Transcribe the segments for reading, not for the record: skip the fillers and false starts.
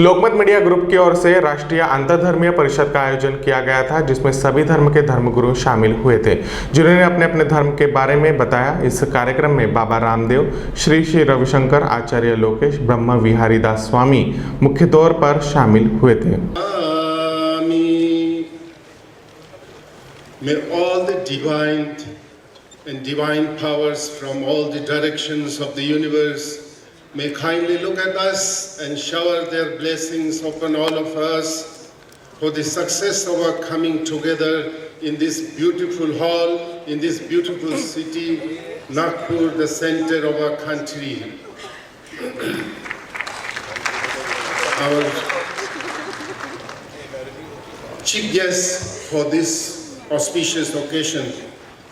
लोकमत media group की ओर से राष्ट्रीय अंतरधर्मीय परिषद का आयोजन किया गया था, जिसमें सभी धर्म के धर्मगुरु शामिल हुए थे, जिन्होंने अपने अपने धर्म के बारे में बताया। इस कार्यक्रम में बाबा रामदेव, श्री श्री रविशंकर, आचार्य लोकेश, ब्रह्म विहारी दास स्वामी मुख्य तौर पर शामिल हुए थे। May all the divine powers from all the directions of the universe may kindly look at us and shower their blessings upon all of us for the success of our coming together in this beautiful hall, in this beautiful city, Nagpur, the center of our country. Our chief guest for this auspicious occasion,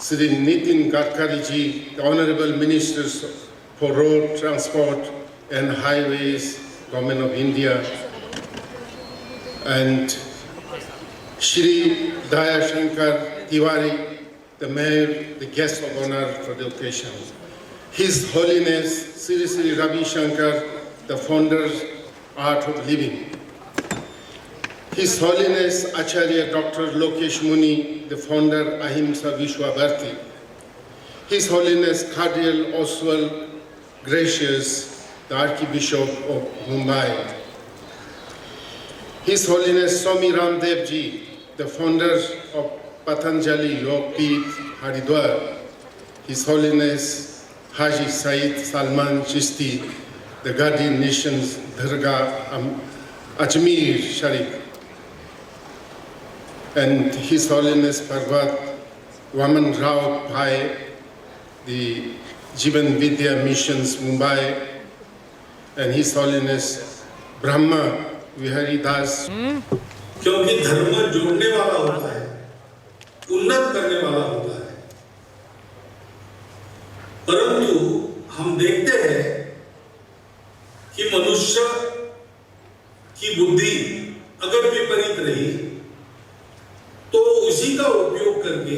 Shri Nitin Gadkari ji, the Honorable Ministers for Road Transport and Highways, Government of India, and Shri Daya Shankar Tiwari, the Mayor, the guest of honor for the occasion. His Holiness Shri Shri Ravi Shankar, the founder, Art of Living. His Holiness Acharya Dr. Lokesh Muni, the founder, Ahimsa Vishwa Bharti. His Holiness Cardinal Oswald Gracious, the Archbishop of Mumbai. His Holiness Swami Ramdev Ji, the founder of Patanjali Yoga Peeth, Haridwar. His Holiness Haji Said Salman Chishti, the Guardian Nations Dargah Ajmer Sharif. And His Holiness Parvat Vaman Rao Bhai, the Jivan Vidya Missions Mumbai, and His Holiness Brahma Vihari Das. क्योंकि धर्म जोड़ने वाला होता है, उन्नत करने वाला होता है, परंतु हम देखते हैं कि मनुष्य की बुद्धि अगर विपरीत रही तो उसी का उपयोग करके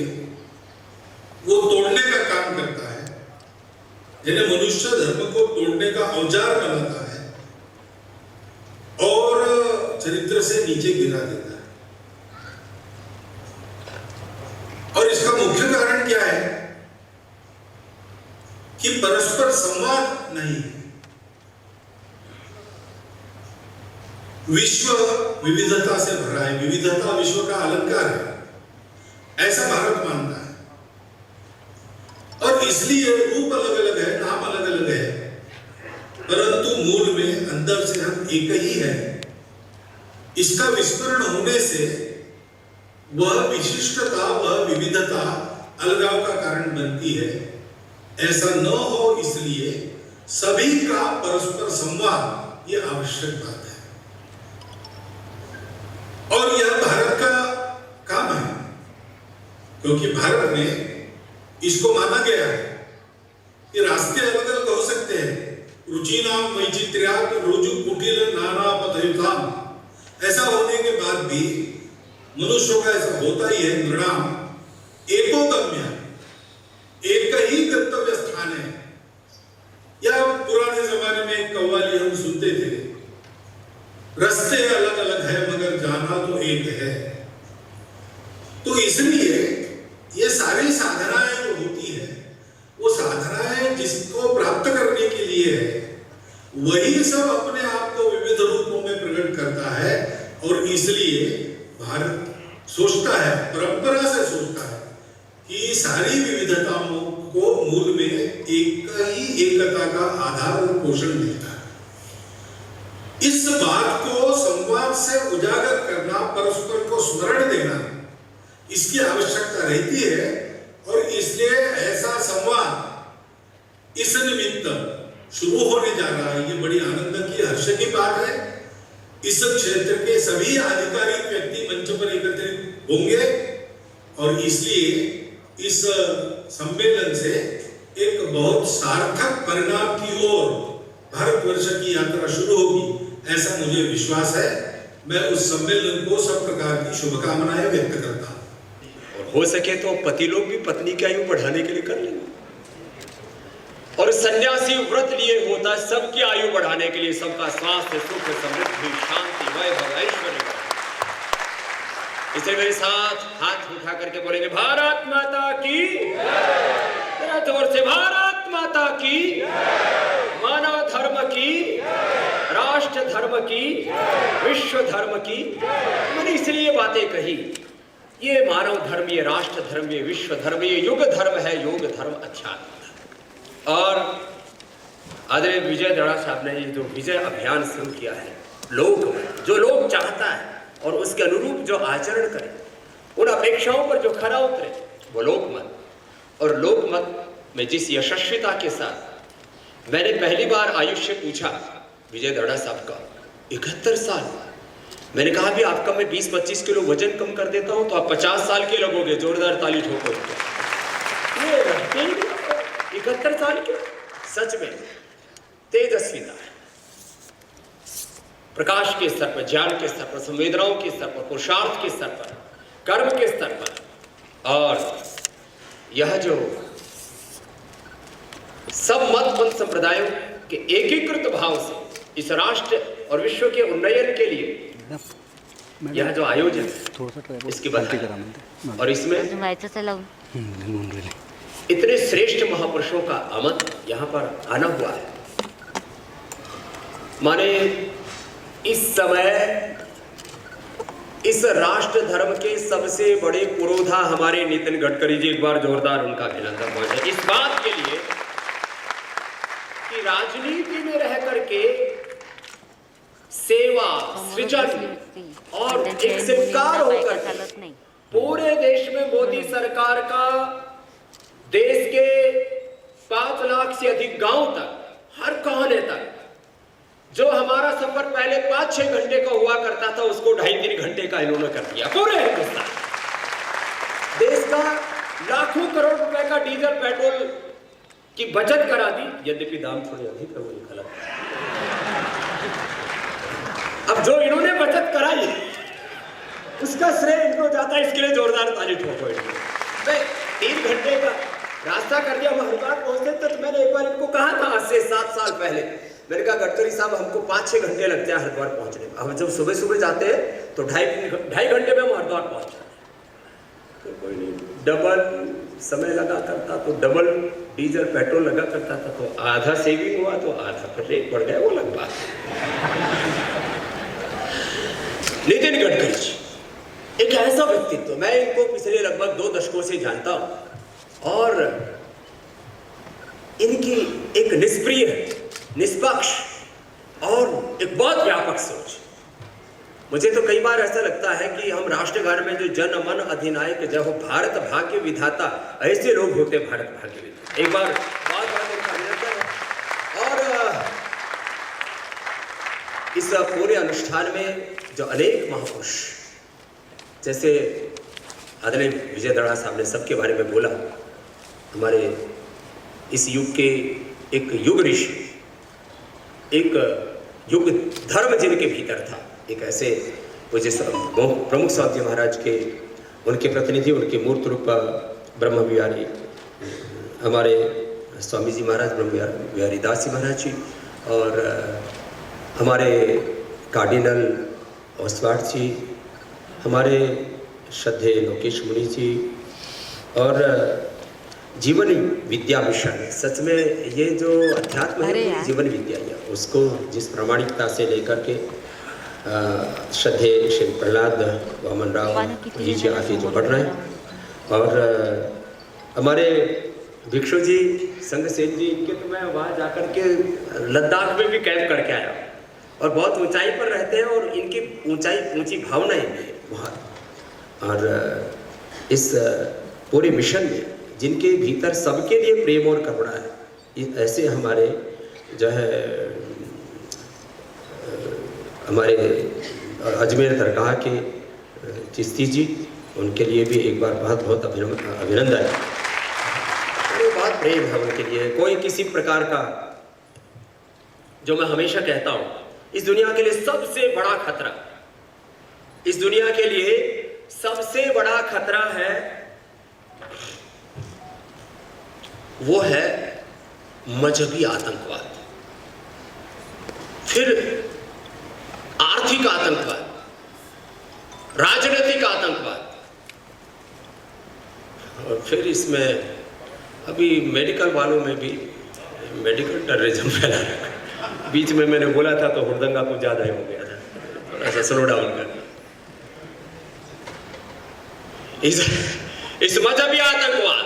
वो तोड़ने का काम करता है, जिन्हें मनुष्य धर्म को तोड़ने का औजार बनाता है और चरित्र से नीचे गिरा देता है। और इसका मुख्य कारण क्या है कि परस्पर संवाद नहीं है। विश्व विविधता से भरा है, विविधता विश्व का अलंकार है, ऐसा भारत मानता है। और इसलिए रूप अलग अलग है, नाम अलग अलग है, परंतु मूल में अंदर से हम एक ही है। इसका विस्मरण होने से वह विशिष्टता, वह विविधता अलगाव का कारण बनती है। ऐसा न हो इसलिए सभी का परस्पर संवाद ये आवश्यक बात है और यह भारत का काम है, क्योंकि भारत में इसको माना गया है कि रास्ते अलग अलग हो सकते हैं, रुचिनाम वैचित्र्यात् रुजु कुटिल नाना पथयुताम। ऐसा होने के बाद भी मनुष्यों का ऐसा होता ही है, नृणाम एको गम्य, एक ही गंतव्य स्थान है। या पुराने जमाने में कव्वाली हम सुनते थे, रास्ते अलग अलग है मगर जाना तो एक है। तो इसलिए ये सारी साधनाएं जो होती है, वो साधनाएं जिसको प्राप्त करने के लिए है, वही सब अपने आप को विविध रूपों में प्रकट करता है। और इसलिए भारत सोचता है, परंपरा से सोचता है कि सारी विविधताओं को मूल में एक ही एकता का आधार और पोषण मिलता है। इस बात को संवाद से उजागर करना, परस्पर को स्मरण देना, इसकी आवश्यकता रहती है। और इसलिए ऐसा संवाद इस निमित्त शुरू होने जा रहा है। ये बड़ी आनंद की, हर्ष की बात है। इस क्षेत्र के सभी आधिकारिक व्यक्ति मंच पर एकत्रित होंगे और इसलिए इस सम्मेलन से एक बहुत सार्थक परिणाम की ओर भारतवर्ष की यात्रा शुरू होगी, ऐसा मुझे विश्वास है। मैं उस सम्मेलन को सब प्रकार की शुभकामनाएं व्यक्त करता हूं। और हो सके तो पति लोग भी पत्नी की आयु बढ़ाने के लिए कर लेंगे। और सन्यासी व्रत लिए होता सबकी आयु बढ़ाने के लिए, सबका स्वास्थ्य, सुख, समृद्धि, शांति, वैभव, ऐश्वर्य। इसे मेरे साथ हाथ उठा करके बोलेंगे, भारत माता की जरा जोर से, भारत माता की, मानव धर्म की, राष्ट्र धर्म की, विश्व धर्म की। मैंने इसलिए बातें कही, ये मानव धर्म, ये राष्ट्र धर्म, ये विश्व धर्म, ये युग धर्म है, योग धर्म अच्छा। और आदरणीय विजय दड़ा साहब ने ये जो विजय अभियान शुरू किया है, लोग जो लोग चाहता है और उसके अनुरूप जो आचरण करे, उन अपेक्षाओं पर जो खरा उतरे, वो लोकमत। और लोकमत में जिस यशस्विता के साथ मैंने पहली बार आयुष्य पूछा विजय दड़ा साहब का, 71 साल, मैंने कहा भी आपका मैं 20-25 किलो वजन कम कर देता हूं तो आप 50 साल के लगोगे। जोरदार ताली ठोको। 71 साल के, सच में तेजस्विता है, प्रकाश के स्तर पर, ज्ञान के स्तर पर, संवेदनाओं के स्तर पर, पुरुषार्थ के स्तर पर, कर्म के स्तर पर। और यह जो सब मत पंथ संप्रदायों के एकीकृत भाव से इस राष्ट्र और विश्व के उन्नयन के लिए यह जो आयोजन है, इसकी बधाई। और इसमें इतने श्रेष्ठ महापुरुषों का आमंत्रण यहाँ पर आना हुआ है। माने इस समय इस राष्ट्र धर्म के सबसे बड़े पुरोधा हमारे नितिन गडकरी जी, एक बार जोरदार उनका अभिनंदन हो जाए इस बात के लिए कि राजनीति में रह करके सेवा, सृजन और एक शिल्पकार होकर पूरे देश में मोदी सरकार का देश के 5 लाख से अधिक गांव तक, हर कोने तक, जो हमारा सफर पहले 5-6 घंटे का हुआ करता था उसको 2.5-3 घंटे का इन्होंने कर दिया। पूरे हिंदुस्तान देश का लाखों करोड़ रुपए का डीजल पेट्रोल की बचत करा दी, यद्यपि दाम थोड़े अधिक है, वो गलत। अब जो इन्होंने बचत कराई उसका श्रेय इनको जाता है, इसके लिए जोरदार ताली ठोको। 3 घंटे का रास्ता कर दिया, हम हरिद्वार पहुंचते थे। तो मैंने एक बार इनको कहा था आज से 7 साल पहले, मैंने कहा गडकरी साहब हमको 5-6 घंटे लगते हैं हरिद्वार पहुंचने में। हम जब सुबह सुबह जाते हैं तो 2.5 घंटे में हम हरिद्वार पहुंच जाते। तो कोई नहीं, डबल समय लगा करता तो डबल डीजल पेट्रोल लगा करता था, तो आधा सेविंग हुआ तो आधा फिर रेट बढ़ गया, वो अलग बात। नितिन गडकरी जी एक ऐसा व्यक्तित्व, मैं इनको पिछले लगभग 2 दशकों से जानता हूं और इनकी एक निष्प्रिय, निष्पक्ष और एक बहुत व्यापक सोच। मुझे तो कई बार ऐसा लगता है कि हम राष्ट्रगान में जो जन मन अधिनायक जय हो भारत भाग्य विधाता, ऐसे लोग होते भारत भाग्य विधाता। एक बार बहुत उनका अभिनंदन है। और इस पूरे अनुष्ठान में जो अनेक महापुरुष, जैसे आदरणीय विजय दड़ा साहब ने सबके बारे में बोला, हमारे इस युग के एक युग ऋषि, एक युग धर्म जिनके भीतर था, एक ऐसे पूज्य प्रमुख स्वामी जी महाराज के, उनके प्रतिनिधि, उनके मूर्त रूप ब्रह्म विहारी हमारे स्वामी जी महाराज, ब्रह्म विहारी दास जी महाराज जी, और हमारे कार्डिनल ओसवाट जी, हमारे श्रद्धेय लोकेश मुनि जी, और जीवन विद्या मिशन। सच में ये जो अध्यात्म है जीवन विद्या है, उसको जिस प्रामाणिकता से लेकर के श्रद्धेय श्री प्रहलाद वामन राव जी आगे जो बढ़ रहे हैं, और हमारे भिक्षु जी संघ सेन जी, इनके तो मैं वहाँ जाकर के लद्दाख में भी कैंप करके आया, और बहुत ऊंचाई पर रहते हैं और इनकी ऊंची भावनाएं हैं बहुत। और इस पूरे मिशन में जिनके भीतर सबके लिए प्रेम और करुणा है, ऐसे हमारे जो है हमारे अजमेर दरगाह के चिश्ती जी, उनके लिए भी एक बार बहुत बहुत अभिनंदन है। बहुत प्रेम है उनके लिए, कोई किसी प्रकार का, जो मैं हमेशा कहता हूँ, इस दुनिया के लिए सबसे बड़ा खतरा, इस दुनिया के लिए सबसे बड़ा खतरा है, वो है मजहबी आतंकवाद, फिर आर्थिक आतंकवाद, राजनीतिक आतंकवाद, और फिर इसमें अभी मेडिकल वालों में भी मेडिकल टेररिज्म फैला रखा। बीच में मैंने बोला था तो हुड़दंगा कुछ ज्यादा ही हो गया था, थोड़ा सा स्लो डाउन कर। इस मजहबी आतंकवाद,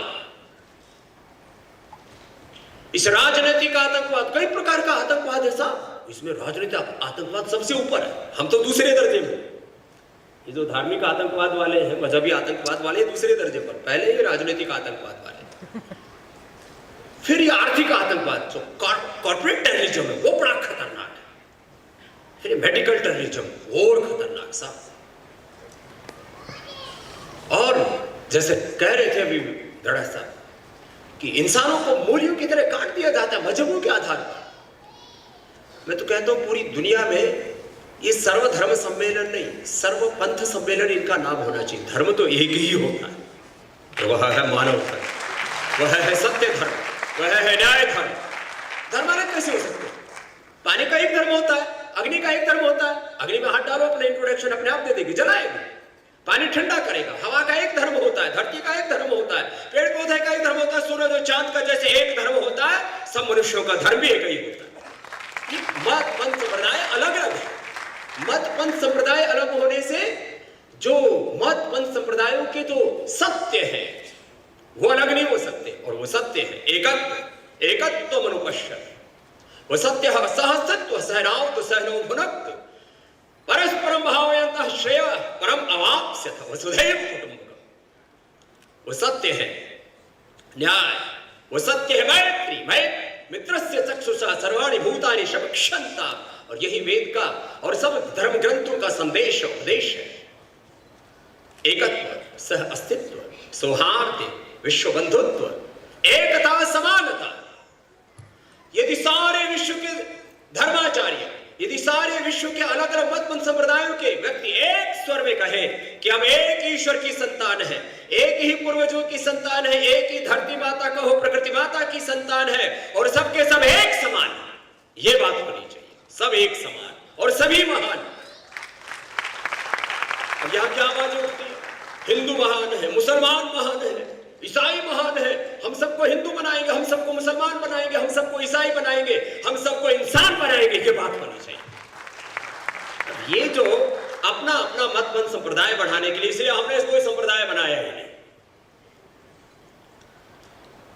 इस राजनीतिक आतंकवाद, कई प्रकार का आतंकवाद है साहब। इसमें राजनीतिक आतंकवाद सबसे ऊपर है, हम तो दूसरे दर्जे में। ये जो धार्मिक आतंकवाद वाले हैं, मजहबी आतंकवाद वाले दूसरे दर्जे पर, पहले ये राजनीतिक आतंकवाद वाले, फिर ये आर्थिक आतंकवाद जो कॉर्पोरेट टेररिज्म है वो बड़ा खतरनाक है, फिर मेडिकल टेररिज्म और खतरनाक साहब। और जैसे कह रहे थे अभी धड़ा साहब कि इंसानों को मूल्यों की तरह काट दिया जाता है मजहबों के आधार पर। मैं तो कहता हूं पूरी दुनिया में ये सर्वधर्म सम्मेलन नहीं, सर्वपंथ सम्मेलन इनका नाम होना चाहिए। धर्म तो एक ही होता है, वह है मानव धर्म, वह है सत्य धर्म, वह है न्याय धर्म। धर्म अलग कैसे हो सकते? पानी का एक धर्म होता है, अग्नि का एक धर्म होता है। अग्नि में हाथ डालो, अपना इंट्रोडक्शन अपने आप दे देगी, जलाएगी। पानी ठंडा करेगा। हवा का एक धर्म होता है, धरती का एक धर्म होता है, पेड़ पौधे का एक धर्म होता है, सूरज और चांद का जैसे एक धर्म होता है, सब मनुष्यों का धर्म भी एक ही होता है। मत पंथ संप्रदाय अलग अलग है। मत पंथ संप्रदाय अलग होने से जो मत पंथ संप्रदायों के जो सत्य है वो अलग नहीं हो सकते, और वो सत्य है एकत्व, एकत्व मनुपश्य। वो सत्य है सहस्तित्व, सहनाव तो सहनो भुनक्ति, परस्परम भावयन्तः श्रेय परम अवाप्स्यथ वसुधैव कुटुम्बकम्। वो सत्य है न्याय, वो सत्य है मैत्री, मित्रस्य चक्षुषा सर्वाणि भूतानि शमक्षन्ता। और यही वेद का और सब धर्म ग्रंथों का संदेश उपदेश है। एकत्व, सह अस्तित्व, सौहार्द, विश्व बंधुत्व, एकता, समानता। यदि सारे विश्व के धर्माचार्य, यदि सारे विश्व के अलग अलग मत पंथ संप्रदायों के व्यक्ति एक स्वर में कहे कि हम एक ईश्वर की संतान है, एक ही पूर्वजों की संतान है, एक ही धरती माता कहो प्रकृति माता की संतान है, और सबके सब एक समान है, ये बात होनी चाहिए। सब एक समान और सभी महान। अब यहां क्या आवाज उठती है? हिंदू महान है, मुसलमान महान है, ईसाई महान है, हम सबको हिंदू बनाएंगे, हम सबको मुसलमान बनाएंगे, हम सबको ईसाई बनाएंगे, हम सबको इंसान बनाएंगे, ये बात होनी चाहिए। अब ये जो अपना अपना मत पंथ संप्रदाय बढ़ाने के लिए, इसलिए हमने कोई संप्रदाय बनाया ही नहीं।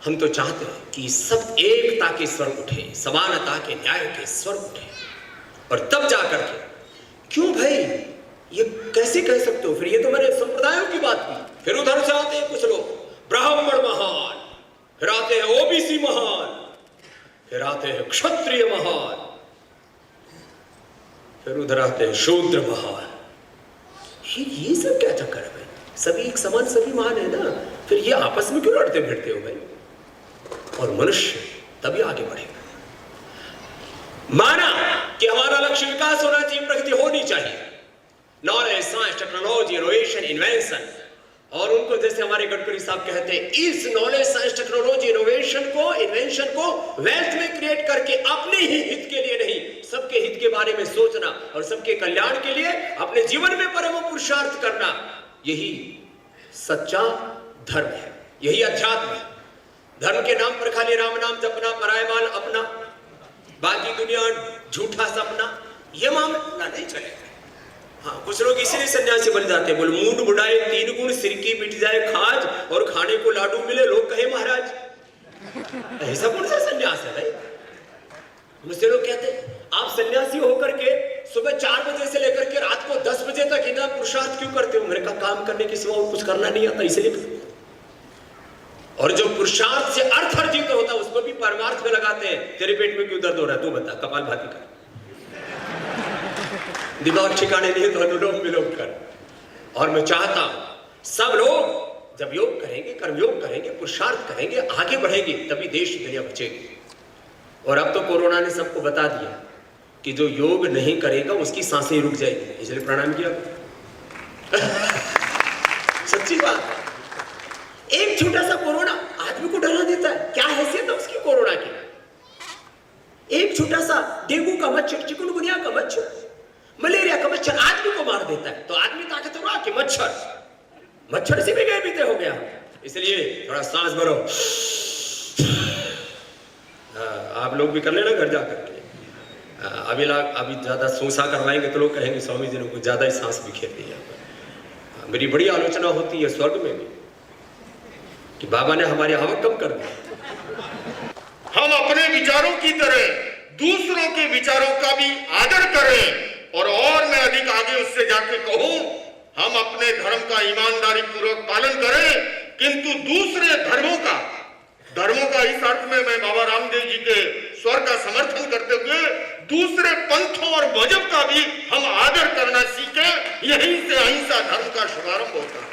हम तो चाहते हैं कि सब एकता के स्वर उठे, समानता के न्याय के स्वर उठे, और तब जाकर के क्यों भाई ये कैसे कह सकते हो? फिर ये तो मैंने संप्रदायों की बात की। फिर उधर से आते हैं कुछ लोग ब्राह्मण महान, फिर आते हैं ओबीसी महान, फिर आते हैं क्षत्रिय महान, फिर उधर आते हैं शूद्र महान। ये सब क्या चक्कर है भाई? सभी एक समान, सभी महान है ना, फिर ये आपस में क्यों लड़ते भिड़ते हो भाई? और मनुष्य तभी आगे बढ़ेगा। माना कि हमारा लक्ष्य विकास होना चाहिए, प्रगति होनी चाहिए, knowledge, science, technology, innovation, invention. और उनको जैसे हमारे गडकरी साहब कहते हैं, इस नॉलेज, साइंस, टेक्नोलॉजी, इनोवेशन को, इन्वेंशन को वेल्थ में क्रिएट करके अपने ही हित के लिए नहीं, सबके हित के बारे में सोचना और सबके कल्याण के लिए अपने जीवन में परम पुरुषार्थ करना, यही सच्चा धर्म है, यही अध्यात्म है। धर्म के नाम पर खाली राम नाम जपना, पराय माल अपना, बाकी दुनिया झूठा सपना, ये मामला नहीं चलेगा। हाँ, कुछ लोग इसीलिए सन्यासी बन जाते हैं, बोले मूड बुढ़ाए 3 गुण, सिर की मिट जाए खाज, और खाने को लाडू मिले लोग कहे महाराज। ऐसा कौन सा सन्यास है भाई? मुझसे लोग कहते हैं आप सन्यासी होकर के सुबह 4 बजे से लेकर के रात को 10 बजे तक इतना पुरुषार्थ क्यों करते हो? मैंने कहा काम करने के सिवा और कुछ करना नहीं आता, इसलिए। और जो पुरुषार्थ से अर्थ अर्जित होता है उसको भी परमार्थ में लगाते हैं। तेरे पेट में क्यों दर्द हो रहा है तू बता, कपालभाति कर, दिमाग ठिकाने नहीं तो अनुलोम विलोम कर। और मैं चाहता हूं सब लोग जब योग करेंगे, कर्मयोग करेंगे, पुरुषार्थ करेंगे, आगे बढ़ेंगे, तभी देश दुनिया बचेगी। और अब तो कोरोना ने सबको बता दिया कि जो योग नहीं करेगा उसकी सांसें रुक जाएगी, इसलिए प्रणाम किया। सच्ची बात है। एक छोटा सा कोरोना आदमी को डरा देता है, क्या हैसियत है उसकी कोरोना की? एक छोटा सा डेंगू का मच्छर, चिकनगुनिया का मच्छर, मलेरिया का मच्छर आदमी को मार देता है। तो आदमी ताकतवर कि मच्छर से भी गए बीते हो गया। इसलिए थोड़ा सांस भरो। आप लोग भी कर लेना घर जा करके। अभी ज्यादा सूसा करवाएंगे तो लोग कहेंगे स्वामी जी ने कुछ ज्यादा ही सांस बिखेर दिया। मेरी बड़ी आलोचना होती है स्वर्ग में भी कि बाबा ने हमारी आवक कम कर दी। हम अपने विचारों की तरह दूसरों के विचारों का भी आदर करें और मैं अधिक आगे उससे जाके कहूं, हम अपने धर्म का ईमानदारी पूर्वक पालन करें, किंतु दूसरे धर्मों का इस अर्थ में मैं बाबा रामदेव जी के स्वर का समर्थन करते हुए दूसरे पंथों और मजहब का भी हम आदर करना सीखें। यहीं से अहिंसा धर्म का शुभारंभ होता है।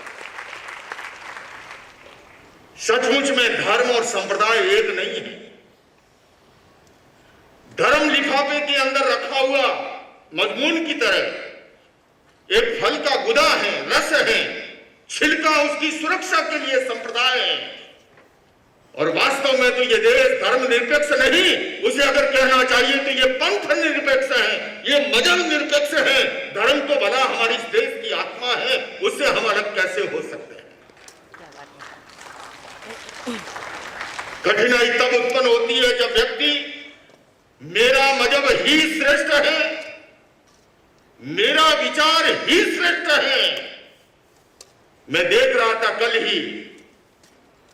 सचमुच में धर्म और संप्रदाय एक नहीं है। धर्म लिफाफे के अंदर रखा हुआ मजमून की तरह एक फल का गुदा है, रस है, छिलका उसकी सुरक्षा के लिए संप्रदाय है। और वास्तव में तो ये देश धर्म निरपेक्ष नहीं, उसे अगर कहना चाहिए तो ये पंथ निरपेक्ष है, ये मजहब निरपेक्ष है। धर्म तो भला हमारी इस देश की आत्मा है, उससे हम अलग कैसे हो सकते हैं। कठिनाई तब उत्पन्न होती है जब व्यक्ति मेरा मजहब ही श्रेष्ठ है, मेरा विचार ही श्रेष्ठ है। मैं देख रहा था कल ही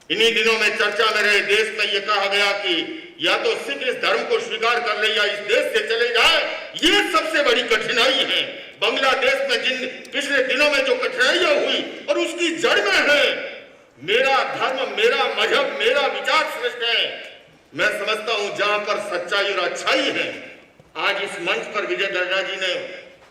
इन्हीं दिनों में चर्चा में रहे देश में यह कहा गया कि या तो सिख इस धर्म को स्वीकार कर ले या इस देश से चले जाए। ये सबसे बड़ी कठिनाई है। बांग्लादेश में जिन पिछले दिनों में जो कठिनाइयां हुई और उसकी जड़ में है मेरा धर्म, मेरा मजहब, मेरा विचार श्रेष्ठ है। मैं समझता हूं जहां पर सच्चाई और अच्छाई है। आज इस मंच पर विजय दर्रा जी ने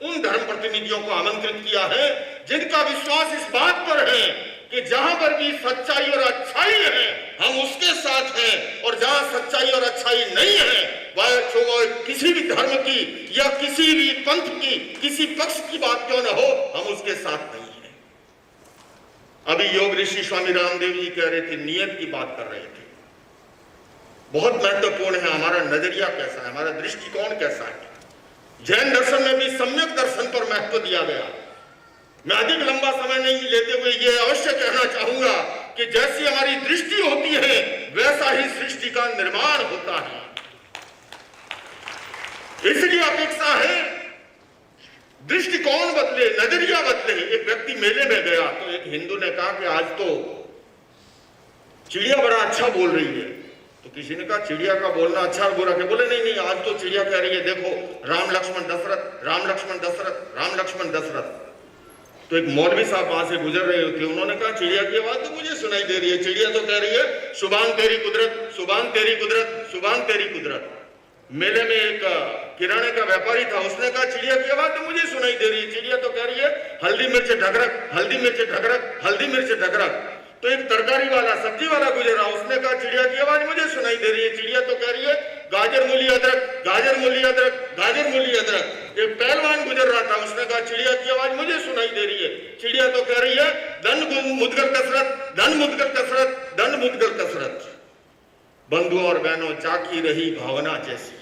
उन धर्म प्रतिनिधियों को आमंत्रित किया है जिनका विश्वास इस बात पर है कि जहां पर भी सच्चाई और अच्छाई है हम उसके साथ हैं, और जहां सच्चाई और अच्छाई नहीं है वह किसी भी धर्म की या किसी भी पंथ की किसी पक्ष की बात क्यों न हो, हम उसके साथ नहीं है। अभी योग ऋषि स्वामी रामदेव जी कह रहे थे, नियत की बात कर रहे थे। बहुत महत्वपूर्ण है हमारा नजरिया कैसा है, हमारा दृष्टिकोण कैसा है। जैन दर्शन में भी सम्यक दर्शन पर महत्व दिया गया। मैं अधिक लंबा समय नहीं लेते हुए ये अवश्य कहना चाहूंगा कि जैसी हमारी दृष्टि होती है वैसा ही सृष्टि का निर्माण होता है। इसलिए अपेक्षा है दृष्टिकोण बदले, नजरिया बदले। एक व्यक्ति मेले में गया तो एक हिंदू ने कहा कि आज तो चिड़िया बड़ा अच्छा बोल रही है। तो किसी ने कहा चिड़िया का बोलना अच्छा और बुरा क्या? बोले नहीं, आज तो चिड़िया कह रही है देखो राम लक्ष्मण दशरथ, राम लक्ष्मण दशरथ, राम लक्ष्मण दशरथ। तो एक मौलवी साहब वहां से गुजर रहे थे, उन्होंने कहा चिड़िया की आवाज तो मुझे सुनाई दे रही है। चिड़िया तो कह रही है सुभान तेरी कुदरत, सुभान तेरी कुदरत, सुभान तेरी कुदरत। मेले में एक किराने का व्यापारी था, उसने कहा चिड़िया की आवाज तो मुझे सुनाई दे रही है। चिड़िया तो कह रही है हल्दी मिर्च ढकरक, हल्दी मिर्च ढकरक, हल्दी मिर्च ढकरक। तो एक तरकारी वाला, सब्जी वाला गुजरा, उसने कहा चिड़िया की आवाज मुझे सुनाई दे रही है। चिड़िया तो कह रही है गाजर मूली अदरक, गाजर मूली अदरक, गाजर मूली अदरक। एक पहलवान गुजर रहा था, उसने कहा चिड़िया की आवाज मुझे सुनाई दे रही है। चिड़िया तो कह रही है धन मुदगर कसरत, धन मुदगर कसरत, धन मुदगर कसरत। बंधुओं और बहनों, चाकी रही भावना जैसी,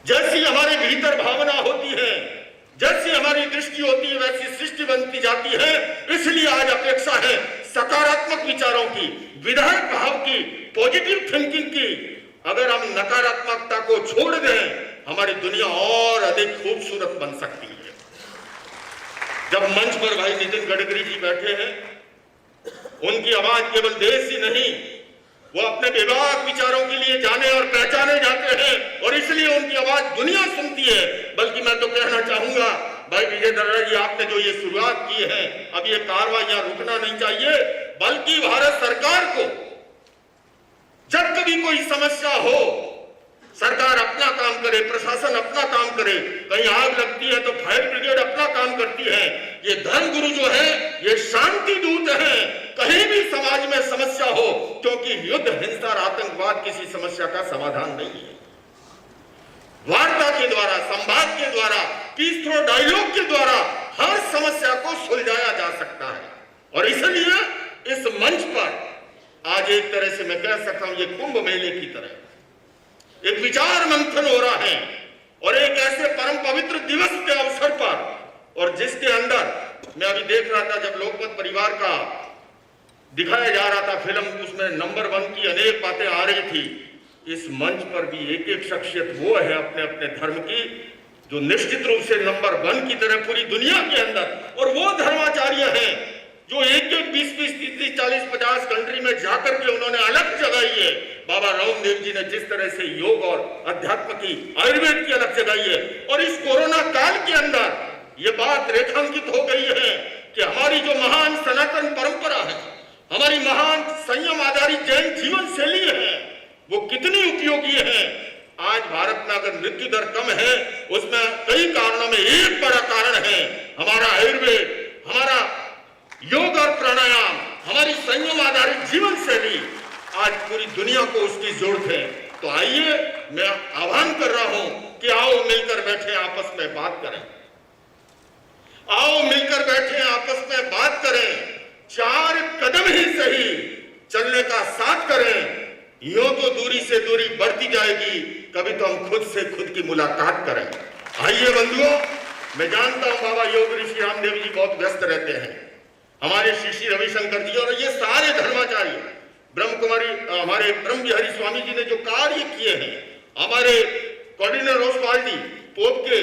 जैसी हमारे भीतर भावना होती है, जैसी हमारी दृष्टि होती है वैसी सृष्टि बनती जाती है। इसलिए आज अपेक्षा है सकारात्मक विचारों की, विधायक भाव की, पॉजिटिव थिंकिंग की। अगर हम नकारात्मकता को छोड़ दें हमारी दुनिया और अधिक खूबसूरत बन सकती है। जब मंच पर भाई नितिन गडकरी जी बैठे हैं, उनकी आवाज केवल देश ही नहीं, वो अपने बेबाक विचारों के लिए जाने और पहचाने जाते हैं और इसलिए उनकी आवाज दुनिया सुनती है। बल्कि मैं तो कहना चाहूंगा भाई विजय दर्रा जी, आपने जो ये शुरुआत की है, अब ये कार्रवाइयां रुकना नहीं चाहिए, बल्कि भारत सरकार को जब कभी कोई समस्या हो सरकार अपना काम करे, प्रशासन अपना काम करे। कहीं आग लगती है तो फायर ब्रिगेड अपना काम करती है। ये धर्म गुरु जो है ये शांति दूत है। कहीं भी समाज में समस्या हो, क्योंकि युद्ध, हिंसा और आतंकवाद किसी समस्या का समाधान नहीं है। वार्ता के द्वारा, संवाद के द्वारा, पीस थ्रो डायलॉग के द्वारा हर समस्या को सुलझाया जा सकता है। और इसलिए इस मंच पर आज एक तरह से मैं कह सकता हूं ये कुंभ मेले की तरह एक विचार मंथन हो रहा है और एक ऐसे परम पवित्र दिवस के अवसर पर और जिसके अंदर मैं अभी देख रहा था जब लोकमत परिवार का दिखाया जा रहा था फिल्म, उसमें नंबर 1 की अनेक बातें आ रही थी। इस मंच पर भी एक एक शख्सियत वो है अपने अपने धर्म की जो निश्चित रूप से नंबर 1 की तरह पूरी दुनिया के अंदर, और वो धर्माचार्य हैं जो एक 20, 30, 40, 50 कंट्री में जाकर के उन्होंने अलग जगाई है। बाबा रामदेव जी ने जिस तरह से योग और अध्यात्म की, आयुर्वेद की अलग जगाई है, और इस कोरोना काल के अंदर ये बात रेखांकित हो गई है कि हमारी जो महान सनातन परंपरा है, हमारी महान संयम आधारित जैन जीवन शैली है, वो कितनी उपयोगी है। आज भारत में अगर मृत्यु दर कम है उसमें कई कारणों में एक बड़ा कारण है हमारा आयुर्वेद, हमारा योग और प्राणायाम, हमारी संयम आधारित जीवन शैली। आज पूरी दुनिया को उसकी जरूरत है। तो आइए मैं आह्वान कर रहा हूं कि आओ मिलकर बैठे आपस में बात करें, आओ मिलकर बैठे आपस में बात करें, 4 कदम ही सही चलने का साथ करें। यूं तो दूरी से दूरी बढ़ती जाएगी, कभी तो हम खुद से खुद की मुलाकात करें। आइए बंधुओं, मैं जानता हूं बाबा योग ऋषि रामदेव जी बहुत व्यस्त रहते हैं, हमारे श्री रविशंकर जी और ये सारे धर्माचार्य, ब्रह्म कुमारी हमारे ब्रह्म बिहारी स्वामी जी ने जो कार्य किए हैं, हमारे कार्डिनल रोसवाल जी पोप के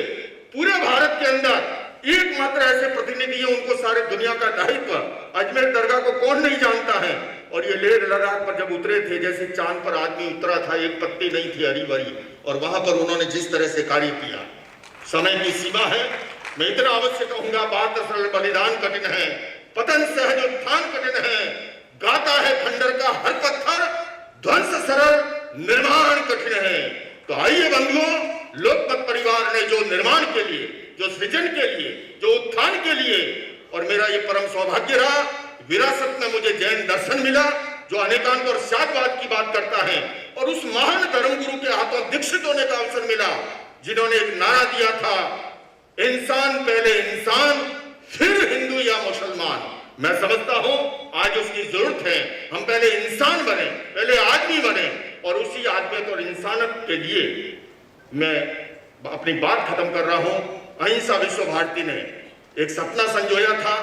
पूरे भारत के अंदर एकमात्र ऐसे प्रतिनिधि हैं, उनको सारे दुनिया का दायित्व। अजमेर दरगाह को कौन नहीं जानता है, और ये लेह लद्दाख पर जब उतरे थे जैसे चांद पर आदमी उतरा था, एक पत्ती नहीं थी हरी भरी, और वहां पर उन्होंने जिस तरह से कार्य किया। समय की सीमा है, मैं इतना अवश्य कहूंगा, बात सरल बलिदान कठिन है, पतन सहज उत्थान कठिन है, गाता है खंडर का हर पत्थर, ध्वंस सरल निर्माण कठिन है। तो आइए बंधुओं, लोकमत परिवार ने जो निर्माण के लिए, जो सृजन के लिए, जो उत्थान के लिए, और मेरा ये परम सौभाग्य रहा, विरासत में मुझे जैन दर्शन मिला जो अनेकांत और शादवाद की बात करता है, और उस महान धर्मगुरु के हाथों दीक्षित होने का अवसर मिला जिन्होंने एक नारा दिया था, इंसान पहले इंसान फिर हिंदू या मुसलमान। मैं समझता हूं आज उसकी जरूरत है, हम पहले इंसान बने, पहले आदमी बने, और उसी आदमियत और इंसानियत के लिए मैं अपनी बात खत्म कर रहा हूं। अहिंसा विश्व भारती ने एक सपना संजोया था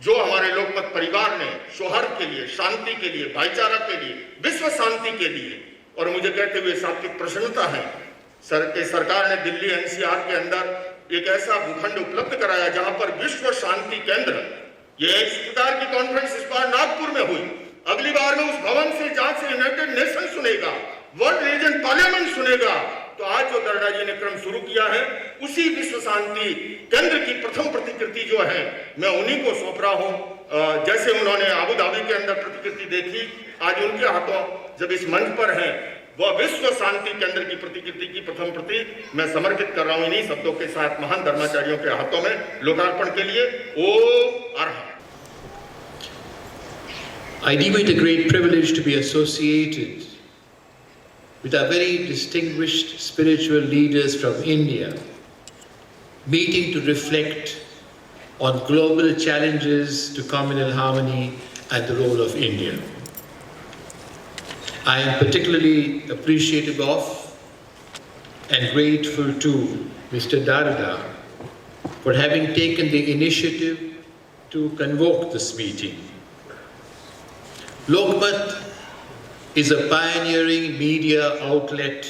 जो हमारे लोकमत परिवार ने सौहार्द के लिए, शांति के लिए, भाईचारा के लिए, विश्व शांति के लिए, और मुझे कहते हुए सात्विक प्रसन्नता है सरकार ने दिल्ली एनसीआर के अंदर एक ऐसा भूखंड उपलब्ध कराया जहां पर विश्व शांति केंद्र, ये इस प्रकार की कॉन्फ्रेंस इस बार नागपुर में हुई, अगली बार में उस भवन से जहां से यूनाइटेड नेशन सुनेगा, वर्ल्ड रीजन पार्लियामेंट सुनेगा। तो आज जो दर्डा जी ने क्रम शुरू किया है, उसी विश्व शांति केंद्र की प्रथम प्रतिकृति जो है मैं उन्हीं को सौंप रहा हूं। जैसे उन्होंने अबू धाबी के अंदर प्रतिकृति देखी, आज उनके हाथों जब इस मंच पर है, वह विश्व शांति केंद्र की प्रतिकृति की प्रथम प्रति मैं समर्पित कर रहा हूं इन्हीं शब्दों के साथ महान धर्माचार्यों के हाथों में लोकार्पण के लिए। ओम arhat. I deem it a great privilege to be associated with our very distinguished spiritual leaders from India, meeting to reflect on global challenges to communal harmony and the role of India. I am particularly appreciative of and grateful to Mr. Darda for having taken the initiative to convoke this meeting. Lokmat is a pioneering media outlet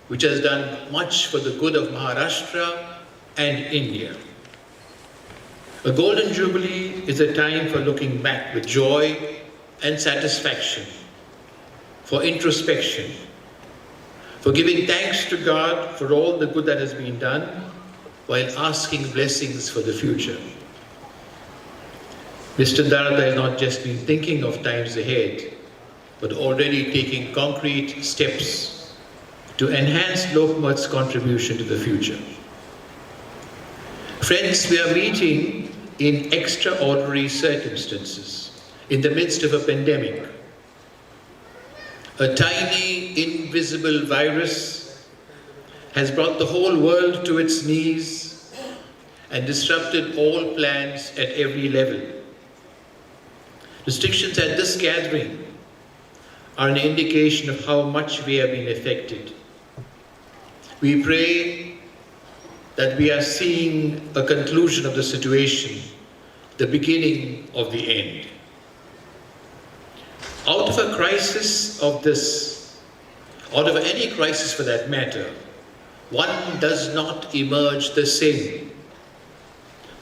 which has done much for the good of Maharashtra and India. A golden jubilee is a time for looking back with joy and satisfaction, for introspection, for giving thanks to God for all the good that has been done, while asking blessings for the future. Mr. Darda has not just been thinking of times ahead, but already taking concrete steps to enhance Lokmat's contribution to the future. Friends, we are meeting in extraordinary circumstances, in the midst of a pandemic. A tiny, invisible virus has brought the whole world to its knees and disrupted all plans at every level. Restrictions at this gathering are an indication of how much we have been affected. We pray that we are seeing a conclusion of the situation, the beginning of the end. Out of a crisis of this, out of any crisis for that matter, one does not emerge the same.